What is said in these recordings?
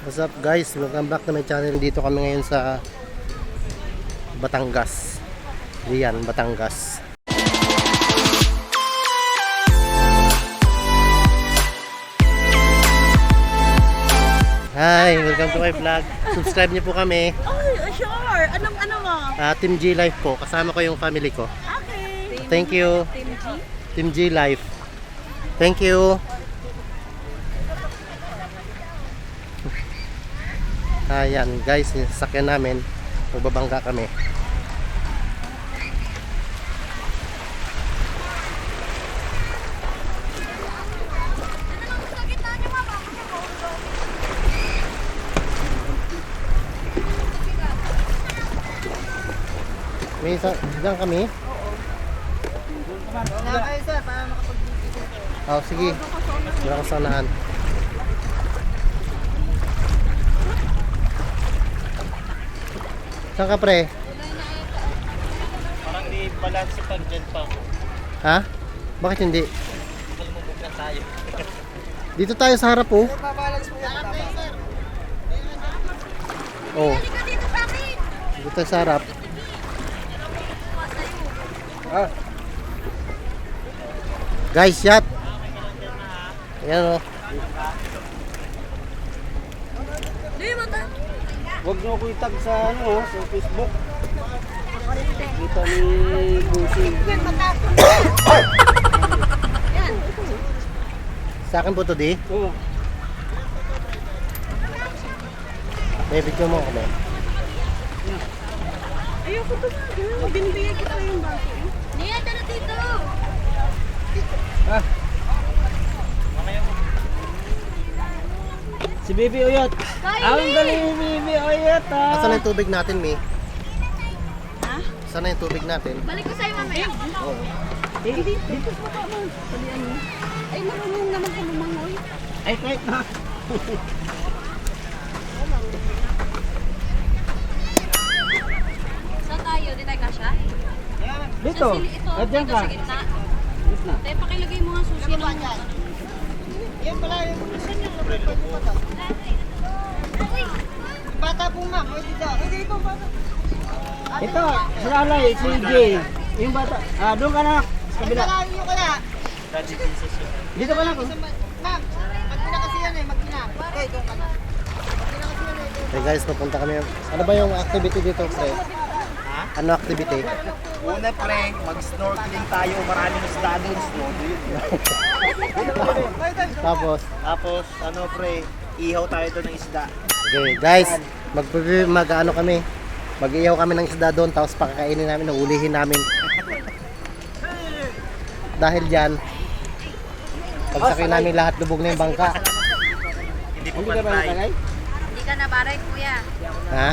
What's up guys? Welcome back to my channel. Dito kami ngayon sa Batangas. Rian, Batangas. Hi! Welcome to my vlog. Subscribe niyo po kami. Oh, sure. Anong ano mo? Team G Life po. Kasama ko yung family ko. Okay. Thank you. Team G? Team G Life. Thank you. Ayan guys, yung sasakyan namin, magbabangga kami. May isa, diyan kami? Ay, sir, para makapag-video. Oh, sige. Wala ko sanaan. Saan ka pre? Parang di balance pag dyan pa ako. Ha? Bakit hindi? Malumubog na tayo. Dito tayo sa harap oh. Oh. Dito tayo sa harap. Guys, shot. Ayan oh. Huwag nyo ako itag sa ano, sa Facebook. Kita ni Busing. Sa akin po to di. Oo. May video mo ako. Ayoko to na. Binibigyan kita yung baso. Nia, tara dito. Si Bibi Oyot. Ang galing ni Bibi Oyot ah. Asan na yung tubig natin, Mi? Ha? Saan na yung tubig natin? Balik ko sa'yo mamaya. Oh. Dito sa baba mo. Palian mo. Ay, marunong naman ka lumangoy. Ay, kahit na. Saan tayo? Di tayo kasha? Dito. Ito, Diyan dito ka. sa gitna. Gitna. Tayo pakilagay mo nga susi ng Yan pala yung gusto niyo. Bata po ma'am. Pwede daw. Pwede ito bata. Ito, salalay, si Jay. Yung bata. Ah, doon ka na. Sa kabila. Yung kaya, Dito ka na. ma'am, magkina kasi yan eh, magkina. Okay, doon ka na. Hey guys, papunta kami. Ano ba yung activity dito, pre? Ano activity? Una pre, mag-snorkeling tayo. Maraming isda doon. Tapos, Tapos, ano pre, ihaw tayo doon ng isda. okay, guys, mag-ano kami. Mag-iyaw kami ng isda doon, tapos pakakainin namin, ulihin namin. Dahil diyan, pagsakay namin lahat lubog na yung bangka. Hindi po pantay. Hindi ka nabaray, kuya. Ha?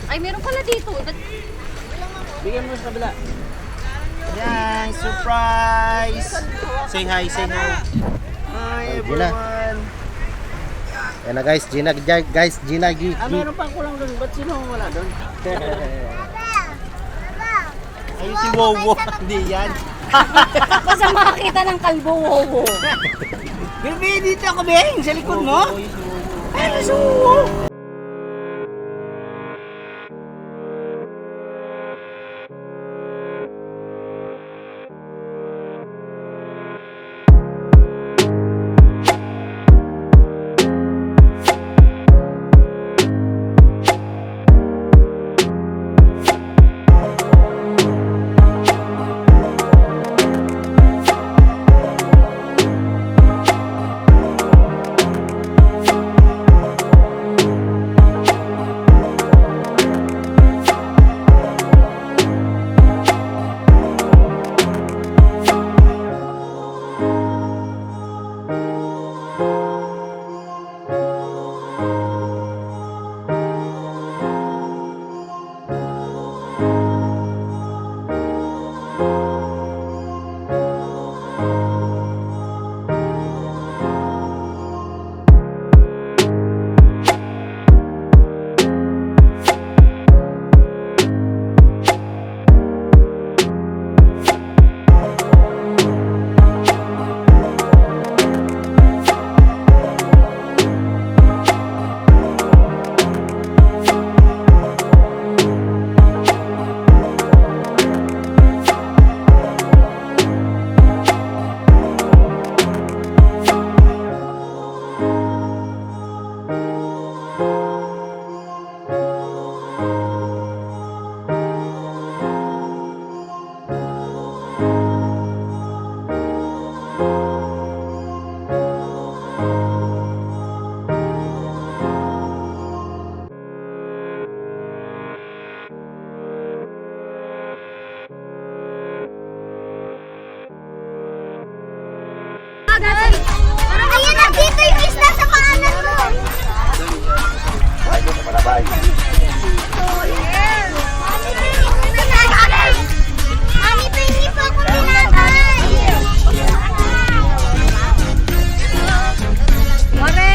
Ay, meron pala dito. Bigyan mo sa kabila. Yan, surprise! Say hi, say hi. Hi Oh, Gina. everyone. Yan na guys, Gina, guys, Gina, Ah, meron pang kulang doon. Ba't sino wala doon? Ayun si Wowo. Hindi yan. Basta makakita ng kalbo, wowo. Bibi, dito ako, Beng. Sa likod mo. Ay, si Wowo.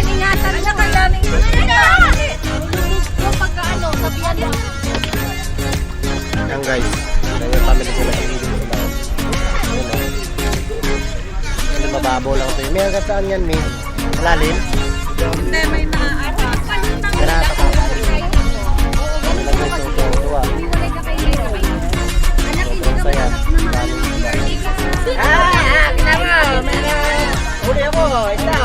Ingatan na kaya ng yung pagkaano, sabihan mo. Yan guys. Kaya family ko lang hindi sila. Ano mababaw lang ito. May hanggang saan yan, May? Malalim? Hindi, may naaarap. Ganata ka. Walang guys, so tuwa. Hiwalay ka kay Leo. Anak, hindi ka Saya. matatas na mahal. Huli ako, ito.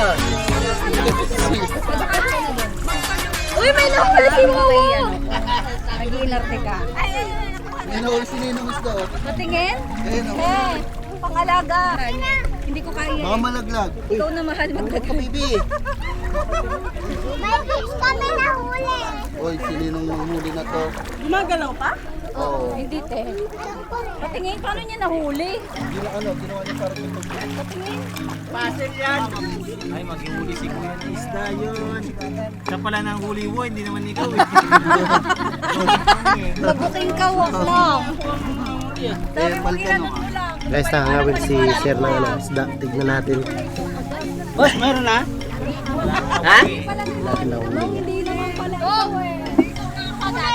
Uy, may nahuli mo! Nag-iinarte ka. Minahuli si Ninong isda. Patingin? Ayun o. Eh, pangalaga. Hindi ko kaya. Mga malaglag. Ikaw na mahal magdagal. Bibi. May fish kami nahuli. Oy, si Ninong huli na to. Gumagalaw pa? Oo. Hindi, te. Patingin, paano niya nahuli? Ginawa niya parang ito. Patingin. Pasil yan. Ay, maghihuli si Kuya ng isda yun. Siya pala nang huli mo, hindi naman ikaw eh. Mabuting ka, wag lang. Sabi mo, palitan ilan mo, mo lang. Guys, nakangawin si Sir ng ano, isda. Tignan natin. Boss, meron na? Ha? Natin na uli. Hindi naman pala ito eh. Wala.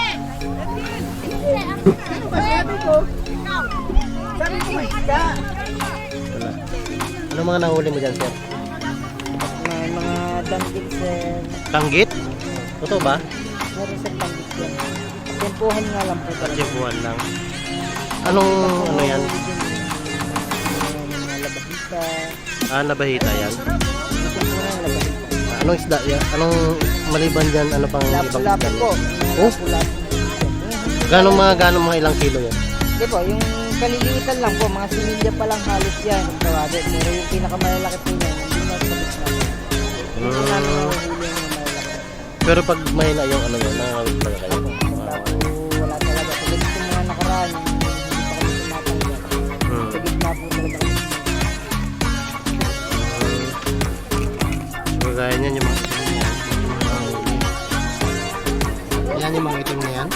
Ano mga nahuli mo dyan, Sir? May mga danggit sir. Tanggit? Totoo ba? Meron sa danggit yan. Tempuhan nga lang po talaga. Jebuan lang. Anong ano yan? Mga labahita. Ah, nabahita yan. Tempuhan ng labahita. Anong isda yan? Anong maliban dyan? Ano pang ibang isda? Lapu-lapu po. Oh? Lapu-lapu. Gano'ng mga ilang kilo yan? Di po, yung kaliliitan lang po, mga similya pa lang halos yan. Yung tawagin. Pero yung pinakamalalaki po yan, hindi na sa gitna. Hindi po namin nahuhuli yung malalaki. Pero pag may na yung ano yun, nakakawit pala kayo. Wala talaga. Sa ganito yung mga nakaraan, hindi pa kami tumatanggal. Sa gitna po talaga kami. Kagaya niyan yung mga yan yung mga itim na yan.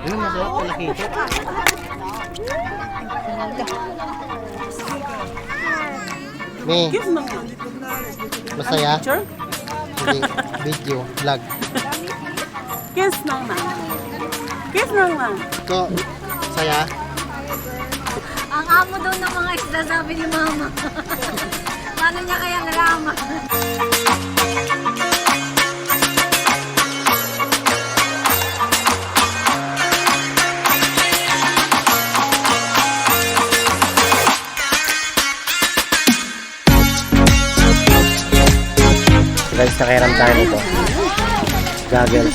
Yun, masarap pala kito. May, masaya? Hindi, video, vlog. Kiss naman. Kiss naman. Ko, saya? Ang amo daw ng mga isda, sabi ni Mama. Paano niya kaya nalaman? Guys, nakiram tayo nito. Goggles.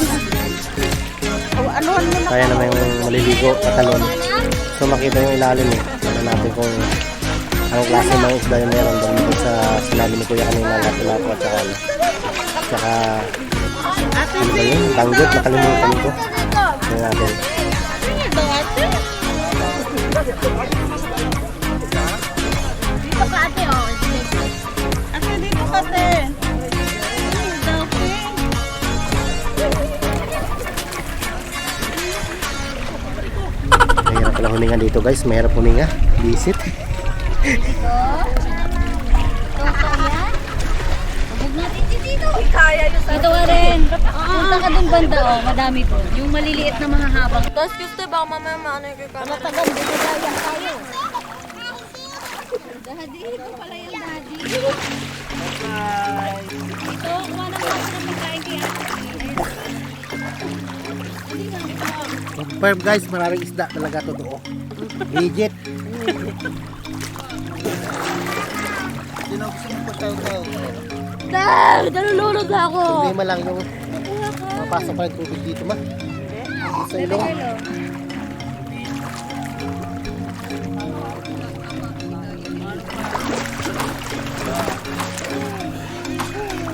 Kaya naman yung maliligo at talon. So makita yung ilalim eh. Tignan natin kung anong klase ng isda yung meron doon bukod sa sinabi ni Kuya kanina lapu-lapu at saka ano. Tsaka ano ba yun? Danggit, nakalimutan ko. Tignan natin. Dito ka ate, oh. Ate, dito ka, te. Mahirap pala huminga dito guys. Mahirap huminga. Visit. Ito ka rin. Punta ka dun banda, oh. Madami doon. Yung maliliit na mga habang. Tapos gusto ba mamaya maano yung kaya? Matagal, dito tayo tayo. Daddy, ito pala yung daddy. Ito, kuha ng box na pagkain kay ate. Confirm guys, maraming isda talaga totoo. Legit. Hindi na gusto mong pagkaw-kaw. Dad, nalulunod na ako. Hindi man lang yung mapasok pa yung tubig dito ma. Sa ilong.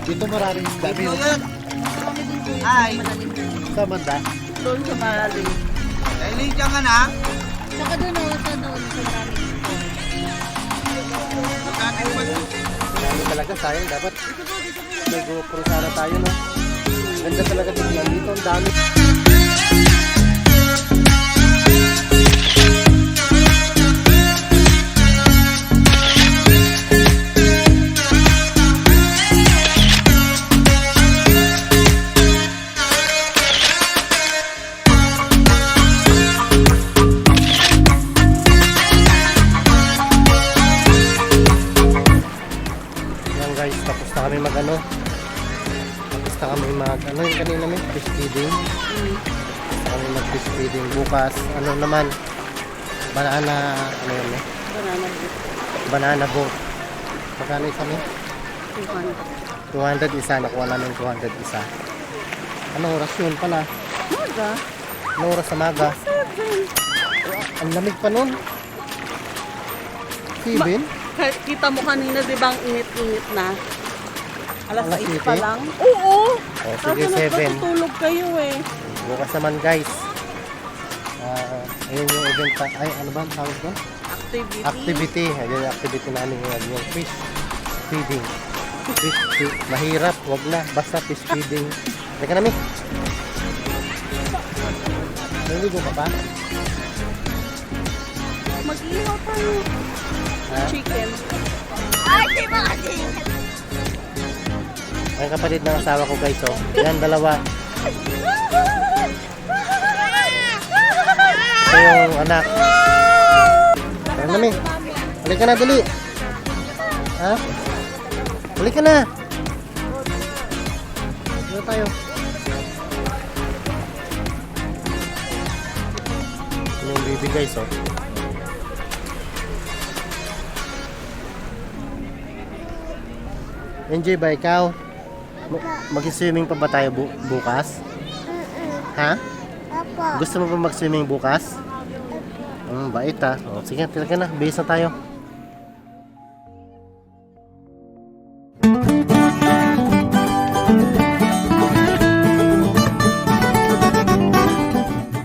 Dito maraming isda. Ay, Sa banda. Doon sa malalim. Eileen ka nga na. Saka doon, oh, sa doon, sa marami. Marami talaga, sayang dapat. May GoPro sana tayo no. Ganda talaga tingnan dito, ang dami. guys, tapos na kami mag ano. Tapos na kami mag ano yung kanina may fish feeding. Tapos na kami mag fish feeding. Bukas, ano naman, banana, ano yun eh? Banana boat. Banana boat. Magkano isa mo? 200. 200 isa, nakuha namin 200 isa. Anong oras yun pala? Maga. Anong oras sa maga? 7. Ang lamig pa nun. 7? Kahit kita mo kanina, di ba ang init-init na? Alas Alas 8 pa 7? lang. Oo. O sige, Kasi 7. natutulog kayo eh. Bukas naman guys. Ayun yung event pa. Ay, ano ba ang tawag doon? Activity. Ayun yung activity namin ngayon. Yung fish feeding. Mahirap. Wag na. Basta fish feeding. Teka namin. Naligo ka pa? Mag-ihaw tayo. Ha? Chicken. Ay, di ba kasi? Ang kapatid ng asawa ko guys. Oh. Yan, dalawa. Ito yung anak. Teka namin. Balik ka na, dali. Ha? Balik ka na. Dito tayo. Ito yung baby guys, oh. Enjoy ba ikaw? Mag-swimming pa ba tayo bukas? Ha? Opo. Gusto mo ba mag-swimming bukas? Bait ah. O, sige, talaga na. Bihis na tayo.